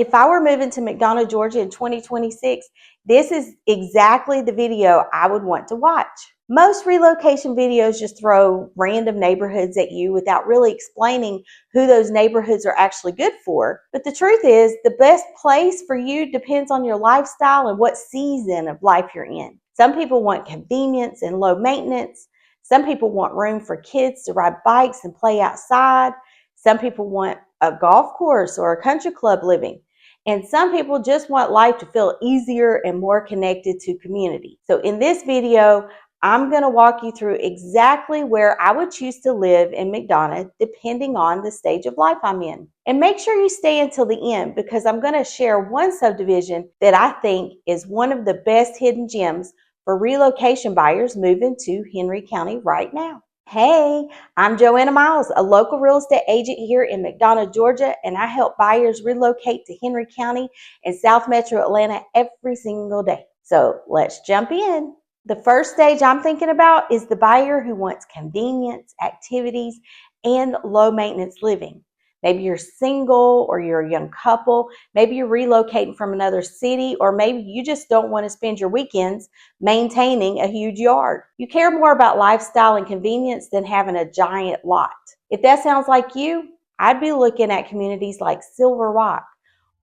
If I were moving to McDonough, Georgia in 2026, this is exactly the video I would want to watch. Most relocation videos just throw random neighborhoods at you without really explaining who those neighborhoods are actually good for. But the truth is, the best place for you depends on your lifestyle and what season of life you're in. Some people want convenience and low maintenance. Some people want room for kids to ride bikes and play outside. Some people want a golf course or a country club living. And some people just want life to feel easier and more connected to community. So in this video, I'm going to walk you through exactly where I would choose to live in McDonough depending on the stage of life I'm in. And make sure you stay until the end because I'm going to share one subdivision that I think is one of the best hidden gems for relocation buyers moving to Henry County right now. Hey, I'm Joanna Myles, a local real estate agent here in McDonough, Georgia, and I help buyers relocate to Henry County and South Metro Atlanta every single day. So let's jump in. The first stage I'm thinking about is the buyer who wants convenience, activities, and low maintenance living. Maybe you're single or you're a young couple. Maybe you're relocating from another city, or maybe you just don't want to spend your weekends maintaining a huge yard. You care more about lifestyle and convenience than having a giant lot. If that sounds like you, I'd be looking at communities like Silverock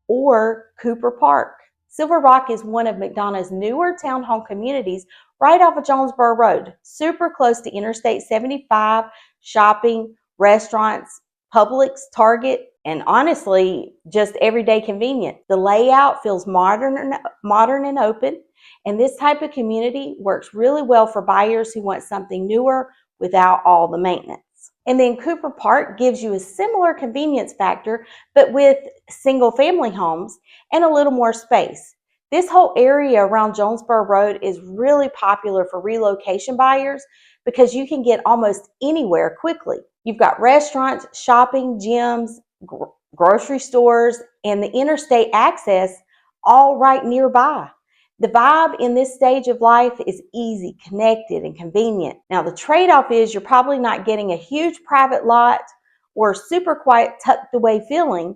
or Cooper Park. Silverock is one of McDonough's newer townhome communities right off of Jonesboro Road, super close to Interstate 75, shopping, restaurants, Publix, Target, and honestly, just everyday convenient. The layout feels modern and open, and this type of community works really well for buyers who want something newer without all the maintenance. And then Cooper Park gives you a similar convenience factor, but with single family homes and a little more space. This whole area around Jonesboro Road is really popular for relocation buyers because you can get almost anywhere quickly. You've got restaurants, shopping, gyms, grocery stores, and the interstate access all right nearby. The vibe in this stage of life is easy, connected, and convenient. Now, the trade-off is you're probably not getting a huge private lot or super quiet, tucked away feeling,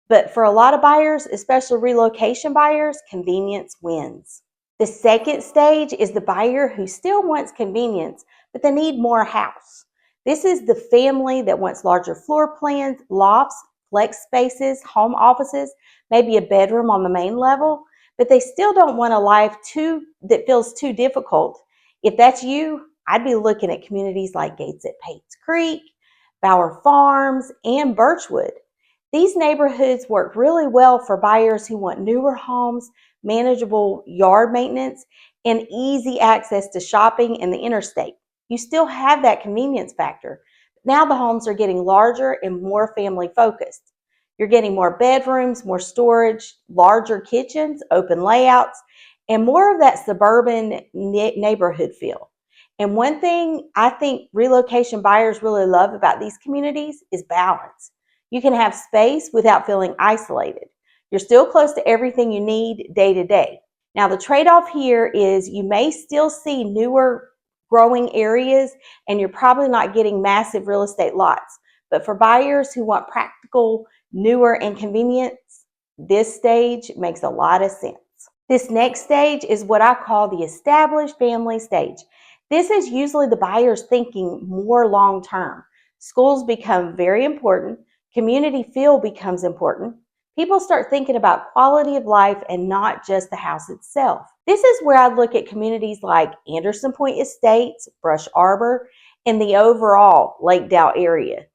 but for a lot of buyers, especially relocation buyers, convenience wins. The second stage is the buyer who still wants convenience, but they need more house. This is the family that wants larger floor plans, lofts, flex spaces, home offices, maybe a bedroom on the main level, but they still don't want a life that feels too difficult. If that's you, I'd be looking at communities like Gates at Pates Creek, Bower Farms, and Burchwood. These neighborhoods work really well for buyers who want newer homes, manageable yard maintenance, and easy access to shopping and the interstate. You still have that convenience factor. Now the homes are getting larger and more family focused. You're getting more bedrooms, more storage, larger kitchens, open layouts, and more of that suburban neighborhood feel. And one thing I think relocation buyers really love about these communities is balance. You can have space without feeling isolated. You're still close to everything you need day to day. Now the trade-off here is you may still see newer growing areas and you're probably not getting massive real estate lots. But for buyers who want practical, newer, and convenience, this stage makes a lot of sense. This next stage is what I call the established family stage. This is usually the buyers thinking more long-term. Schools become very important. Community feel becomes important. People start thinking about quality of life and not just the house itself. This is where I look at communities like Anderson Point Estates, Brush Arbor, and the overall Lake Dow area.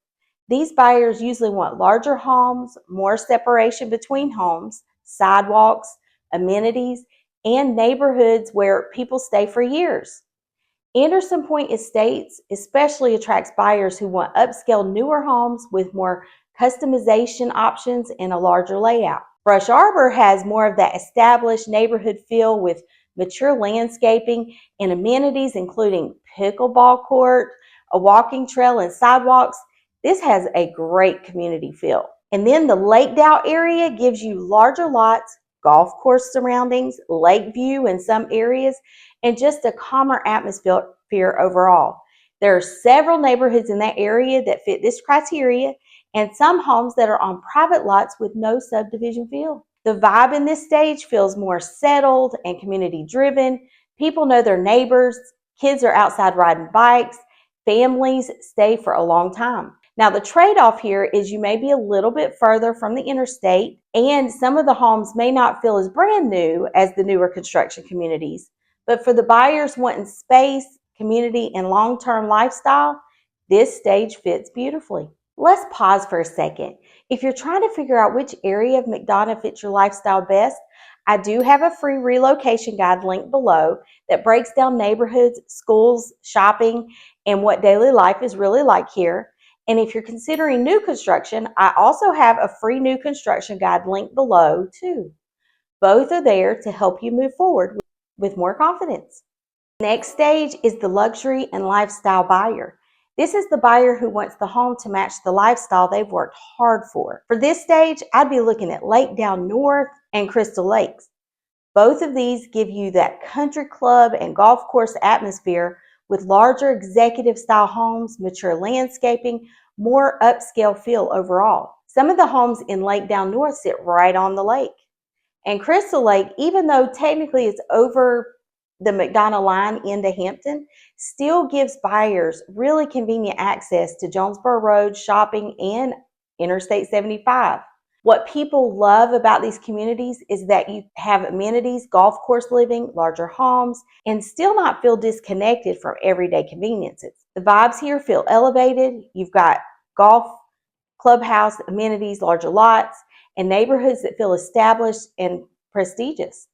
These buyers usually want larger homes, more separation between homes, sidewalks, amenities, and neighborhoods where people stay for years. Anderson Point Estates especially attracts buyers who want upscale newer homes with more customization options and a larger layout. Brush Arbor has more of that established neighborhood feel with mature landscaping and amenities including pickleball court, a walking trail, and sidewalks. This has a great community feel. And then the Lake Dow area gives you larger lots, golf course surroundings, lake view in some areas, and just a calmer atmosphere overall. There are several neighborhoods in that area that fit this criteria and some homes that are on private lots with no subdivision feel. The vibe in this stage feels more settled and community driven. People know their neighbors, kids are outside riding bikes, families stay for a long time. Now, the trade-off here is you may be a little bit further from the interstate, and some of the homes may not feel as brand new as the newer construction communities. But for the buyers wanting space, community, and long-term lifestyle, this stage fits beautifully. Let's pause for a second. If you're trying to figure out which area of McDonough fits your lifestyle best, I do have a free relocation guide linked below that breaks down neighborhoods, schools, shopping, and what daily life is really like here. And if you're considering new construction, I also have a free new construction guide linked below too. Both are there to help you move forward with more confidence. Next stage is the luxury and lifestyle buyer. This is the buyer who wants the home to match the lifestyle they've worked hard for. For this stage, I'd be looking at Lake Down North and Crystal Lakes. Both of these give you that country club and golf course atmosphere with larger executive style homes, mature landscaping, more upscale feel overall. Some of the homes in Lake Down North sit right on the lake. And Crystal Lake, even though technically it's over the McDonough line into Hampton, still gives buyers really convenient access to Jonesboro Road, shopping, and Interstate 75. What people love about these communities is that you have amenities, golf course living, larger homes, and still not feel disconnected from everyday conveniences. The vibes here feel elevated. You've got golf, clubhouse, amenities, larger lots, and neighborhoods that feel established and prestigious.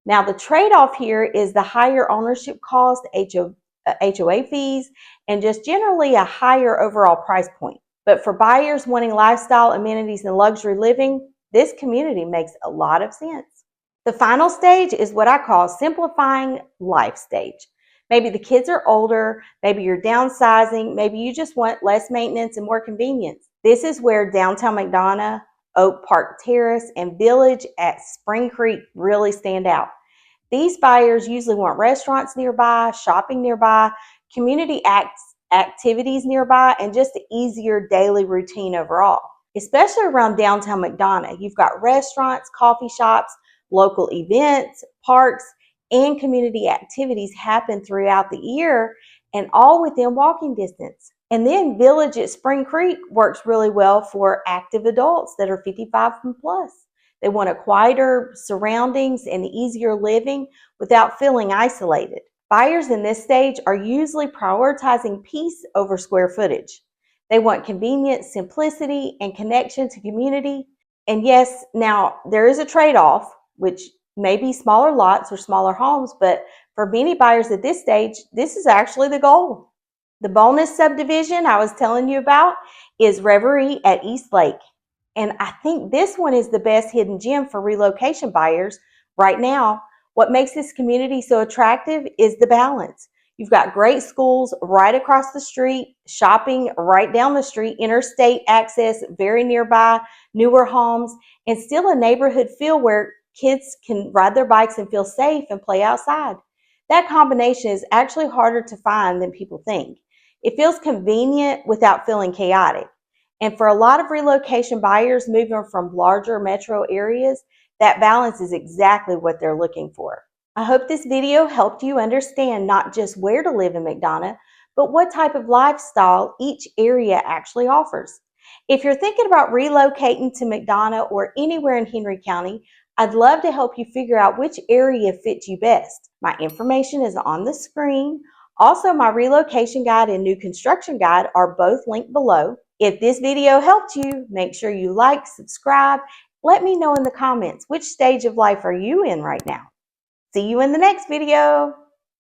Now, the trade-off here is the higher ownership cost, HOA fees, and just generally a higher overall price point. But for buyers wanting lifestyle, amenities, and luxury living, this community makes a lot of sense. The final stage is what I call simplifying life stage. Maybe the kids are older, maybe you're downsizing, maybe you just want less maintenance and more convenience. This is where downtown McDonough, Oakpark Terrace, and Village at Spring Creek really stand out. These buyers usually want restaurants nearby, shopping nearby, community activities nearby, and just an easier daily routine overall. Especially around downtown McDonough, you've got restaurants, coffee shops, local events, parks, and community activities happen throughout the year and all within walking distance. And then Village at Spring Creek works really well for active adults that are 55 and plus. They want a quieter surroundings and easier living without feeling isolated. Buyers in this stage are usually prioritizing peace over square footage. They want convenience, simplicity, and connection to community. And yes, now there is a trade-off, which may be smaller lots or smaller homes, but for many buyers at this stage, this is actually the goal. The bonus subdivision I was telling you about is Reverie at East Lake. And I think this one is the best hidden gem for relocation buyers right now. What makes this community so attractive is the balance. You've got great schools right across the street, shopping right down the street, interstate access very nearby, newer homes, and still a neighborhood feel where kids can ride their bikes and feel safe and play outside. That combination is actually harder to find than people think. It feels convenient without feeling chaotic. And for a lot of relocation buyers moving from larger metro areas, that balance is exactly what they're looking for. I hope this video helped you understand not just where to live in McDonough, but what type of lifestyle each area actually offers. If you're thinking about relocating to McDonough or anywhere in Henry County, I'd love to help you figure out which area fits you best. My information is on the screen. Also, my relocation guide and new construction guide are both linked below. If this video helped you, make sure you like, subscribe. Let me know in the comments, which stage of life are you in right now? See you in the next video.